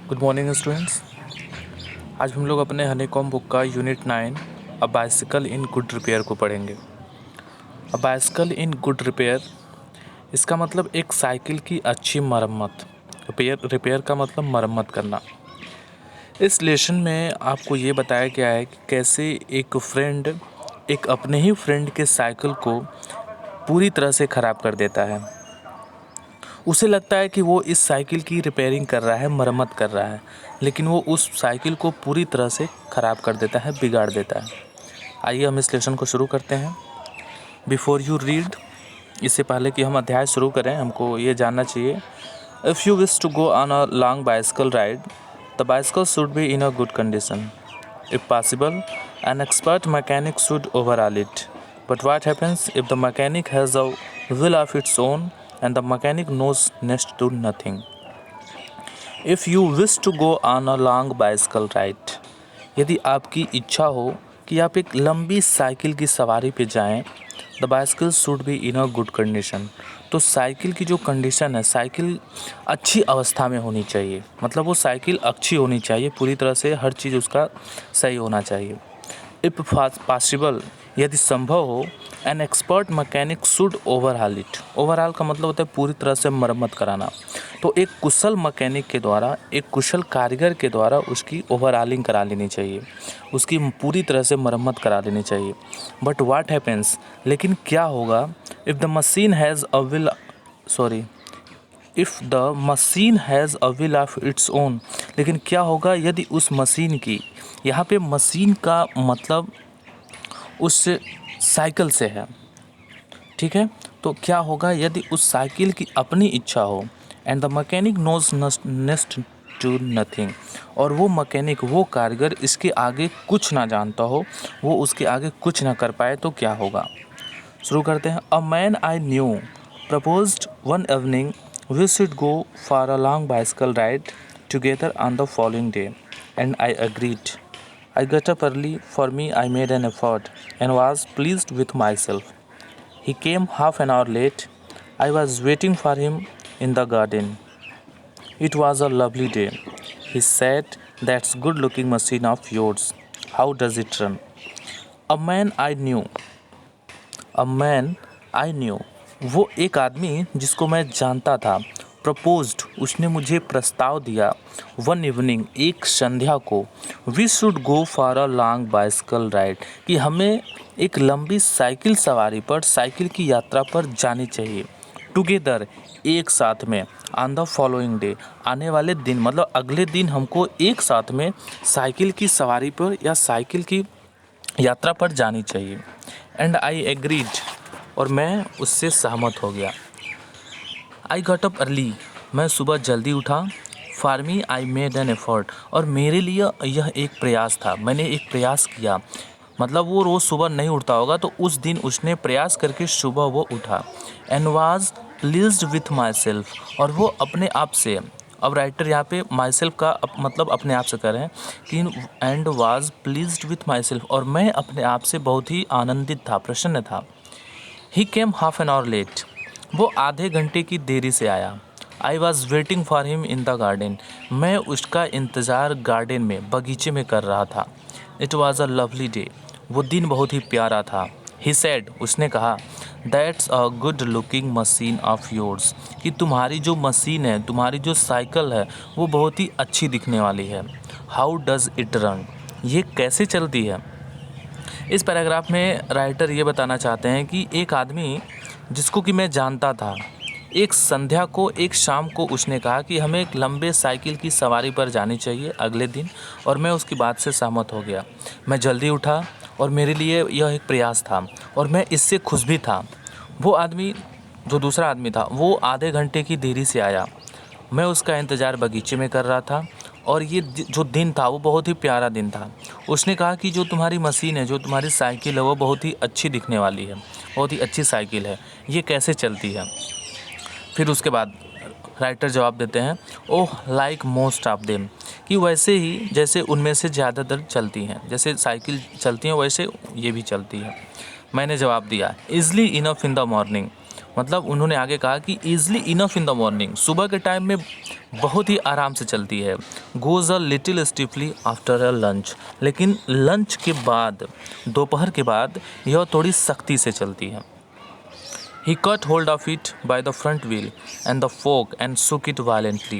Good morning students. आज हम लोग अपने हनीकॉम बुक का unit 9 a bicycle in good repair को पढ़ेंगे। A bicycle in good repair, इसका मतलब एक साइकिल की अच्छी मरम्मत। रिपेयर का मतलब मरम्मत करना। इस लेसन में आपको ये बताया गया है कि कैसे एक अपने ही फ्रेंड के साइकिल को पूरी तरह से ख़राब कर देता है। उसे लगता है कि वो इस साइकिल की रिपेयरिंग कर रहा है, मरम्मत कर रहा है, लेकिन वो उस साइकिल को पूरी तरह से ख़राब कर देता है, बिगाड़ देता है। आइए हम इस लेसन को शुरू करते हैं। बिफोर यू रीड, इससे पहले कि हम अध्याय शुरू करें, हमको ये जानना चाहिए। If you wish to go on a long bicycle ride, the bicycle should be in a good condition. If possible, an expert mechanic should overhaul it. But what happens if the mechanic has a will of its own and the mechanic knows next to nothing? If you wish to go on a long bicycle ride, यदि आपकी इच्छा हो कि आप एक लंबी cycle की सवारी पे जाएं, the bicycle should be in a good condition. तो साइकिल की जो कंडीशन है, साइकिल अच्छी अवस्था में होनी चाहिए, मतलब वो साइकिल अच्छी होनी चाहिए, पूरी तरह से हर चीज़ उसका सही होना चाहिए. इफ़ पॉसिबल, यदि संभव हो, an expert mechanic should overhaul it. Overhaul का मतलब होता है पूरी तरह से मरम्मत कराना. तो एक कुशल मैकेनिक के द्वारा, एक कुशल कारीगर के द्वारा उसकी ओवरहालिंग करा लेनी चाहिए, उसकी पूरी तरह से मरम्मत करा लेनी चाहिए. बट व्हाट हैपेंस, लेकिन क्या होगा, if the machine has a will sorry if the machine has a will of its own. लेकिन क्या होगा यदि उस मशीन की, यहाँ पे मशीन का मतलब उस साइकिल से है, ठीक है. तो क्या होगा यदि उस साइकिल की अपनी इच्छा हो, and the mechanic knows next to nothing, और वो मैकेनिक, वो कारीगर इसके आगे कुछ ना जानता हो, वो उसके आगे कुछ ना कर पाए, तो क्या होगा. शुरू करते हैं. A man I knew proposed one evening we should go for a long bicycle ride together on the following day, and I agreed. I got up early. For me, I made an effort and was pleased with myself. He came half an hour late. I was waiting for him in the garden. It was a lovely day. He said, "That's good looking machine of yours. How does it run?" A man I knew. A man I knew. वो एक आदमी जिसको मैं जानता था. Proposed, उसने मुझे प्रस्ताव दिया. वन इवनिंग, एक संध्या को. We should go for a long bicycle ride, कि हमें एक लंबी साइकिल सवारी पर, साइकिल की यात्रा पर जानी चाहिए. टुगेदर, एक साथ में. ऑन द फॉलोइंग डे, आने वाले दिन, मतलब अगले दिन हमको एक साथ में साइकिल की सवारी पर या साइकिल की यात्रा पर जानी चाहिए. एंड आई एग्रीड, और मैं उससे सहमत हो गया. आई गॉट अप अर्ली, मैं सुबह जल्दी उठा. For me I made an effort, और मेरे लिए यह एक प्रयास था, मैंने एक प्रयास किया. मतलब वो रोज़ सुबह नहीं उठता होगा, तो उस दिन उसने प्रयास करके सुबह वो उठा. And was pleased with my self, और वो अपने आप से, अब राइटर यहाँ पे माई सेल्फ का मतलब अपने आप से करें कि and was pleased with my self, और मैं अपने आप से बहुत ही आनंदित था, प्रसन्न था. ही केम हाफ एन आवर लेट, वो आधे घंटे की देरी से आया. I was waiting for him in the garden, मैं उसका इंतज़ार गार्डन में, बगीचे में कर रहा था. It was a lovely day, वो दिन बहुत ही प्यारा था. ही सेड, उसने कहा, that's a good looking machine of yours, कि तुम्हारी जो मशीन है, तुम्हारी जो साइकिल है, वो बहुत ही अच्छी दिखने वाली है. हाउ डज़ इट रन, ये कैसे चलती है. इस पैराग्राफ में राइटर ये बताना चाहते हैं कि एक आदमी जिसको कि मैं जानता था, एक संध्या को, एक शाम को उसने कहा कि हमें एक लंबे साइकिल की सवारी पर जानी चाहिए अगले दिन, और मैं उसकी बात से सहमत हो गया. मैं जल्दी उठा, और मेरे लिए यह एक प्रयास था, और मैं इससे खुश भी था. वो आदमी, जो दूसरा आदमी था, वो आधे घंटे की देरी से आया. मैं उसका इंतज़ार बगीचे में कर रहा था, और ये जो दिन था वो बहुत ही प्यारा दिन था. उसने कहा कि जो तुम्हारी मशीन है, जो तुम्हारी साइकिल है, वो बहुत ही अच्छी दिखने वाली है, बहुत ही अच्छी साइकिल है, ये कैसे चलती है. फिर उसके बाद राइटर जवाब देते हैं, oh like most of them, कि वैसे ही जैसे उनमें से ज़्यादातर चलती हैं, जैसे साइकिल चलती हैं वैसे ये भी चलती है. मैंने जवाब दिया, easily enough in the morning, मतलब उन्होंने आगे कहा कि easily enough in the morning, सुबह के टाइम में बहुत ही आराम से चलती है। Goes a little stiffly after a lunch, लेकिन लंच के बाद, दोपहर के बाद यह थोड़ी सख्ती से चलती है। He caught hold of it by the front wheel and the fork and shook it violently.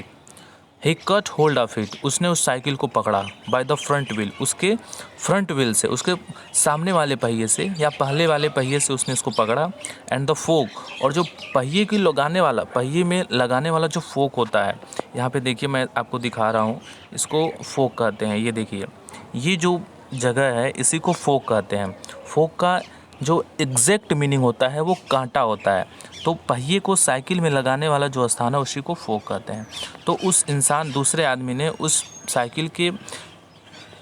He caught hold of it, उसने उस साइकिल को पकड़ा, by the front wheel, उसके फ्रंट व्हील से, उसके सामने वाले पहिए से या पहले वाले पहिए से उसने इसको पकड़ा, and the fork, और जो पहिए की लगाने वाला, पहिए में लगाने वाला जो फोक होता है, यहाँ पे देखिए मैं आपको दिखा रहा हूँ, इसको फोक कहते हैं। ये देखिए, ये जो जगह है इसी को फोक कहते हैं। फोक का जो एग्जैक्ट मीनिंग होता है वो कांटा होता है। तो पहिए को साइकिल में लगाने वाला जो स्थान है उसी को फोक कहते हैं। तो उस इंसान, दूसरे आदमी ने उस साइकिल के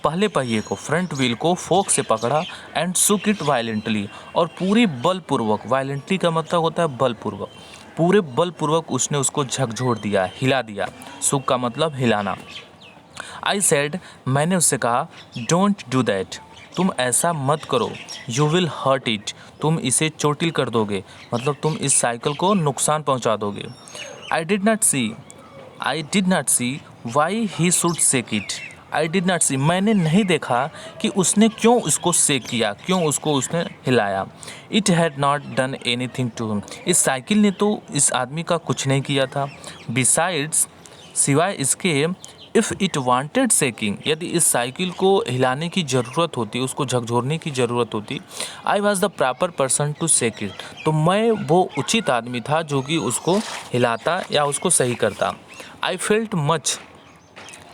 पहले पहिए को, फ्रंट व्हील को फोक से पकड़ा एंड शुक इट वायलेंटली, और पूरी बलपूर्वक, वायलेंटली का मतलब होता है बलपूर्वक, पूरे बलपूर्वक उसने उसको झकझोर दिया, हिला दिया। शुक का मतलब हिलाना। आई सेड, मैंने उससे कहा, डोंट डू दैट, तुम ऐसा मत करो, यू विल हर्ट इट, तुम इसे चोटिल कर दोगे, मतलब तुम इस साइकिल को नुकसान पहुंचा दोगे। I did not see why he should shake it, I did not see, मैंने नहीं देखा कि उसने क्यों उसको सेक किया, क्यों उसको उसने हिलाया। It had not done anything to him, इस साइकिल ने तो इस आदमी का कुछ नहीं किया था। बिसाइड्स, सिवाय इसके, इफ़ इट वांटेड सेकिंग, यदि इस साइकिल को हिलाने की ज़रूरत होती, उसको झकझोरने की ज़रूरत होती, I was the proper person to shake it, तो मैं वो उचित आदमी था जो कि उसको हिलाता या उसको सही करता। I felt much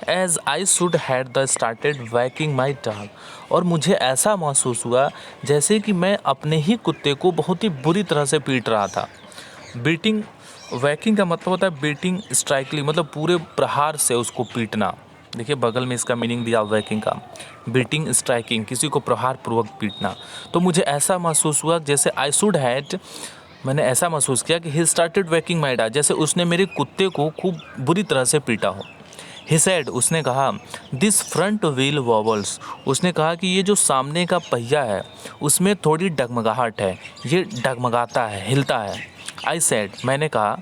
as I should had the started walking my dog, और मुझे ऐसा महसूस हुआ जैसे कि मैं अपने ही कुत्ते को बहुत ही बुरी तरह से पीट रहा था। बीटिंग, वैकिंग का मतलब होता है बीटिंग स्ट्राइकली, मतलब पूरे प्रहार से उसको पीटना। देखिए बगल में इसका मीनिंग दिया वैकिंग का, बीटिंग स्ट्राइकिंग, किसी को प्रहार पूर्वक पीटना। तो मुझे ऐसा महसूस हुआ जैसे आई शुड हैड, मैंने ऐसा महसूस किया कि he started walking my dog, जैसे उसने मेरे कुत्ते को खूब बुरी तरह से पीटा हो। ही सेड, उसने कहा, दिस फ्रंट व्हील वॉबल्स, उसने कहा कि ये जो सामने का पहिया है उसमें थोड़ी डगमगाहट है, ये डगमगाता है, हिलता है। आई सेड, मैंने कहा,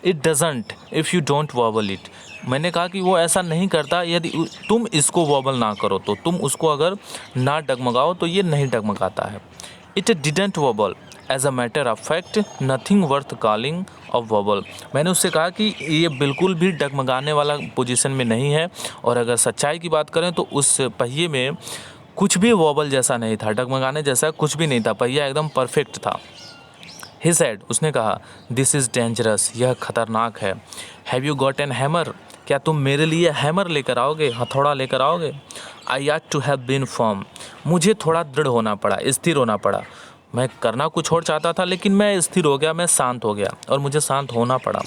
it doesn't if you don't vowel it, मैंने कहा कि वो ऐसा नहीं करता यदि तुम इसको वॉबल ना करो, तो तुम उसको अगर ना डगमगाओ तो ये नहीं डगमगाता है। It didn't wobble as a matter of fact, nothing worth calling of wobble, मैंने उससे कहा कि ये बिल्कुल भी डगमगाने वाला पोजीशन में नहीं है, और अगर सच्चाई की बात करें तो उस पहिए में कुछ भी वॉबल जैसा नहीं था, डगमगाने जैसा कुछ भी नहीं था, पहिया एकदम परफेक्ट था। ही सेड, उसने कहा, दिस इज़ डेंजरस, यह खतरनाक है। Have you got an hammer, क्या तुम मेरे लिए हैमर लेकर आओगे, हथौड़ा लेकर आओगे। आई आट टू हैव बीन फर्म, मुझे थोड़ा दृढ़ होना पड़ा, स्थिर होना पड़ा। मैं करना कुछ और चाहता था लेकिन मैं स्थिर हो गया, मैं शांत हो गया और मुझे शांत होना पड़ा।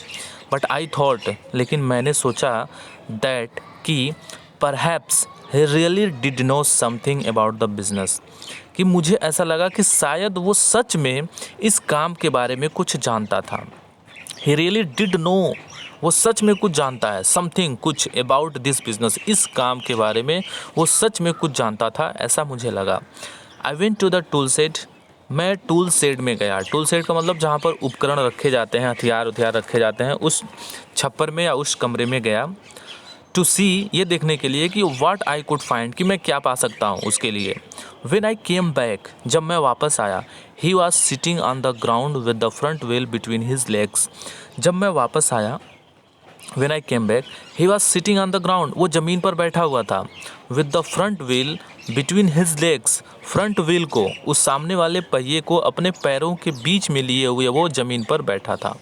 बट आई थॉट, लेकिन मैंने सोचा, दैट कि perhaps he really did know something about the business, कि मुझे ऐसा लगा कि शायद वो सच में इस काम के बारे में कुछ जानता था। ही रियली डिड नो, वो सच में कुछ जानता है, समथिंग, कुछ, अबाउट दिस बिजनेस, इस काम के बारे में वो सच में कुछ जानता था, ऐसा मुझे लगा। I went to the tool shed, मैं टूल शेड में गया। टूल शेड का मतलब जहाँ पर उपकरण रखे जाते हैं, हथियार रखे जाते हैं, उस छप्पर में या उस कमरे में गया। टू सी, ये देखने के लिए कि व्हाट आई कुड फाइंड, कि मैं क्या पा सकता हूँ उसके लिए। व्हेन आई केम बैक, जब मैं वापस आया, he was sitting on the ground with the front wheel between his legs, जब मैं वापस आया, when I came back, he was sitting on the ground, वो ज़मीन पर बैठा हुआ था, with the front wheel between his legs, front wheel को, उस सामने वाले पहिए को अपने पैरों के बीच में लिए हुए वो ज़मीन पर बैठा था।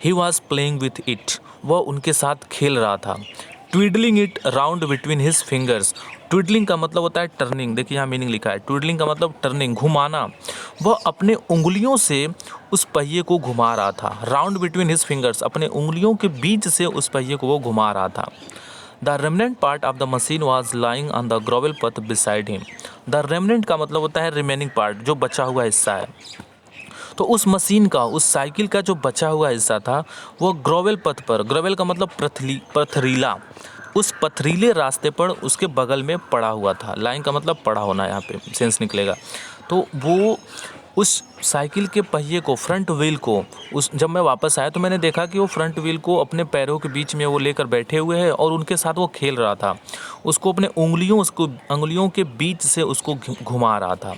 He was playing with it, वह उनके साथ खेल रहा था। Twiddling it round between his fingers, twiddling का मतलब होता है टर्निंग, देखिए यहाँ मीनिंग लिखा है, ट्विडलिंग का मतलब टर्निंग, घुमाना। वह अपने उंगलियों से उस पहिए को घुमा रहा था। राउंड बिटवीन हिज फिंगर्स, अपने उंगलियों के बीच से उस पहिए को वो घुमा रहा था। The remnant part of the machine was lying on the grovel पथ बिसाइड हिम, द रेमनेंट का मतलब होता है रिमेनिंग पार्ट, जो बचा हुआ हिस्सा है। तो उस मशीन का, उस साइकिल का जो बचा हुआ हिस्सा था वो ग्रोवेल पथ पर, ग्रोवेल का मतलब पथरीला, उस पथरीले रास्ते पर उसके बगल में पड़ा हुआ था। लाइन का मतलब पड़ा होना, यहाँ पे सेंस निकलेगा। तो वो उस साइकिल के पहिए को, फ्रंट व्हील को, जब मैं वापस आया तो मैंने देखा कि वो फ्रंट व्हील को अपने पैरों के बीच में वो लेकर बैठे हुए हैं और उनके साथ वो खेल रहा था। उसको अपने उंगलियों के बीच से उसको घुमा रहा था।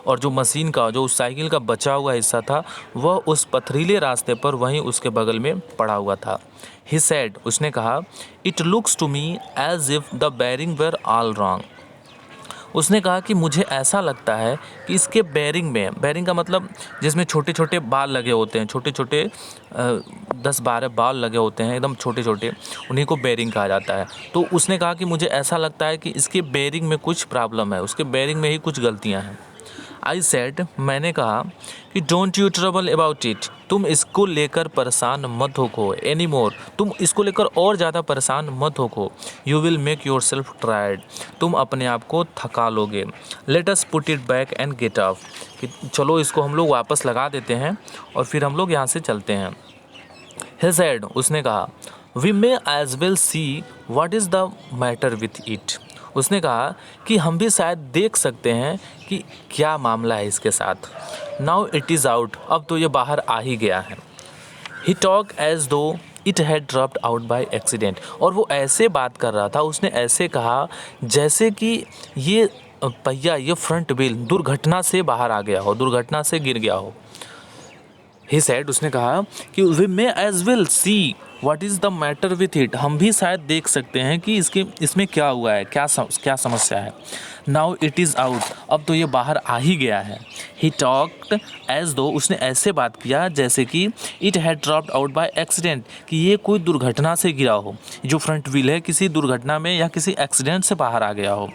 और जो मशीन का, जो उस साइकिल का बचा हुआ हिस्सा था, वह उस पथरीले रास्ते पर वहीं उसके बगल में पड़ा हुआ था। He said, उसने कहा, "It looks to me as if the bearing were all wrong." उसने कहा कि मुझे ऐसा लगता है कि इसके बेरिंग का मतलब जिसमें छोटे छोटे बाल लगे होते हैं, छोटे छोटे 10-12 बाल लगे होते हैं, एकदम छोटे छोटे, उन्हीं को बेरिंग कहा जाता है। तो उसने कहा कि मुझे ऐसा लगता है कि इसके बेरिंग में कुछ प्रॉब्लम है, उसके बेरिंग में ही कुछ गलतियाँ हैं। आई सेड, मैंने कहा कि don't you trouble about it, तुम इसको लेकर परेशान मत होको एनी मोर, तुम इसको लेकर और ज़्यादा परेशान मत होको। You will make yourself tired, तुम अपने आप को थका लोगे। Let us put it back and get off, कि चलो इसको हम लोग वापस लगा देते हैं और फिर हम लोग यहाँ से चलते हैं। He said, उसने कहा, we may as well see what is the matter with it, उसने कहा कि हम भी शायद देख सकते हैं कि क्या मामला है इसके साथ। नाउ इट इज़ आउट, अब तो ये बाहर आ ही गया है। ही टॉक एज दो it had dropped out by accident, और वो ऐसे बात कर रहा था, उसने ऐसे कहा जैसे कि ये पहिया, ये फ्रंट व्हील दुर्घटना से बाहर आ गया हो, दुर्घटना से गिर गया हो। ही सेड, उसने कहा कि we may as well see what is the matter with it, हम भी शायद देख सकते हैं कि इसमें क्या हुआ है, क्या समस्या है। नाउ इट इज़ आउट, अब तो ये बाहर आ ही गया है। ही टॉक्ड एज दो, उसने ऐसे बात किया जैसे कि it had dropped out by accident, कि ये कोई दुर्घटना से गिरा हो, जो फ्रंट व्हील है किसी दुर्घटना में या किसी एक्सीडेंट से बाहर आ गया हो।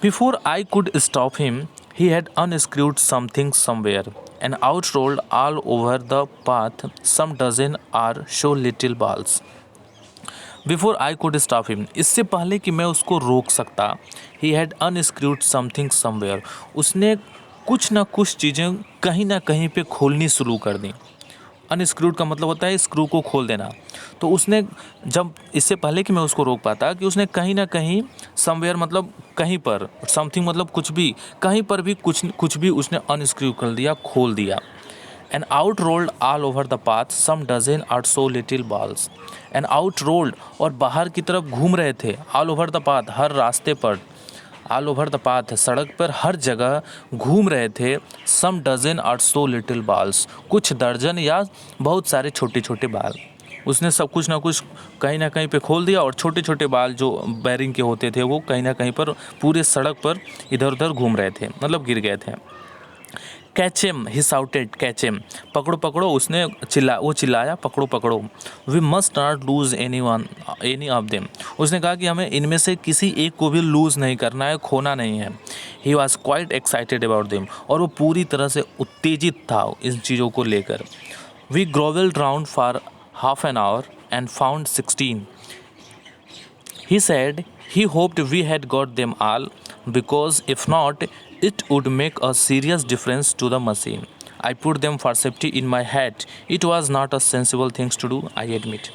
Before I could stop him, he had unscrewed something somewhere and out rolled all over the path some dozen or so little balls. Before I could stop him, इससे पहले कि मैं उसको रोक सकता, he had unscrewed something somewhere, उसने कुछ ना कुछ चीज़ें कहीं ना कहीं पे खोलनी शुरू कर दी। अनस्क्रूड का मतलब होता है स्क्रू को खोल देना। तो उसने, जब इससे पहले कि मैं उसको रोक पाता, कि उसने कहीं ना कहीं, समवेयर मतलब कहीं पर, समथिंग मतलब कुछ भी, कहीं पर भी कुछ भी उसने अनस्क्रू कर दिया, खोल दिया। And out rolled all over the path some dozen or so little balls. And out rolled, और बाहर की तरफ घूम रहे थे, ऑल ओवर द पाथ, हर रास्ते पर, ऑल ओवर द पाथ सड़क पर हर जगह घूम रहे थे, सम डजन और सो लिटिल बाल्स, कुछ दर्जन या बहुत सारे छोटे छोटे बाल। उसने सब कुछ ना कुछ कहीं ना कहीं पे खोल दिया, और छोटे छोटे बाल जो बैरिंग के होते थे वो कहीं ना कहीं पर पूरे सड़क पर इधर उधर घूम रहे थे, मतलब गिर गए थे। Catch him, he shouted, catch him, पकड़ो पकड़ो, उसने चिल्लाया, पकड़ो पकड़ो। We must not lose any of them, उसने कहा कि हमें इनमें से किसी एक को भी लूज़ नहीं करना है, खोना नहीं है। He was quite excited about them, और वो पूरी तरह से उत्तेजित था इन चीज़ों को लेकर। We grovelled round for half an hour and found 16। He said he hoped we had got them all, because if not, it would make a serious difference to the machine. I put them for safety in my hat. It was not a sensible thing to do, I admit.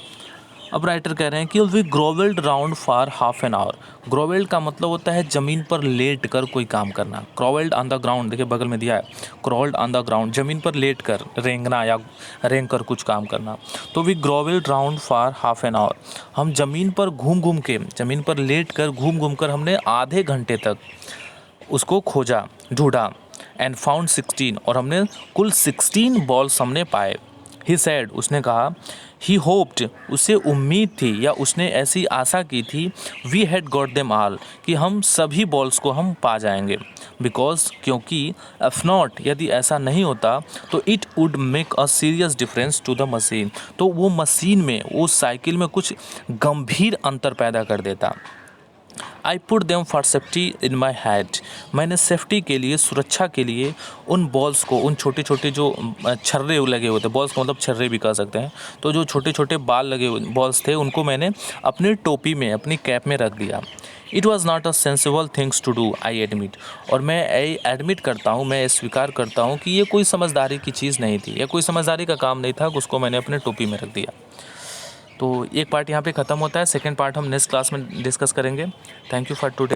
अब writer कह रहे हैं कि we grovelled round for half an hour. Grovelled का मतलब होता है ज़मीन पर लेट कर कोई काम करना। क्रोवेल्ड ऑन द ग्राउंड, देखिए बगल में दिया है, क्रोल्ड ऑन द ग्राउंड, ज़मीन पर लेट कर, रेंगना या रेंग कर कुछ काम करना। तो we grovelled round for half an hour, हम ज़मीन पर ज़मीन पर लेट कर घूम कर हमने आधे घंटे तक उसको खोजा, ढूंढा। एंड फाउंड 16, और हमने कुल 16 बॉल्स हमने पाए। ही सैड, उसने कहा, ही होप्ड, उसे उम्मीद थी या उसने ऐसी आशा की थी, we had got them all, कि हम सभी बॉल्स को हम पा जाएंगे। बिकॉज, क्योंकि, इफ नॉट, यदि ऐसा नहीं होता तो it would make a serious difference to the machine, तो वो मशीन में, वो साइकिल में कुछ गंभीर अंतर पैदा कर देता। I put them for safety in my head, मैंने सेफ्टी के लिए, सुरक्षा के लिए उन बॉल्स को, उन छोटे छोटे जो छर्रे लगे होते, बॉल्स को मतलब छर्रे भी कह सकते हैं, तो जो छोटे छोटे बाल लगे बॉल्स थे उनको मैंने अपनी टोपी में, अपनी कैप में रख दिया। It was not a sensible things to do, I admit, और मैं एडमिट करता हूँ, मैं स्वीकार करता हूँ कि ये कोई समझदारी की चीज़ नहीं थी, या कोई समझदारी का काम नहीं था, उसको मैंने अपने टोपी में रख दिया। तो एक पार्ट यहाँ पे ख़त्म होता है, सेकंड पार्ट हम नेक्स्ट क्लास में डिस्कस करेंगे। Thank you for today.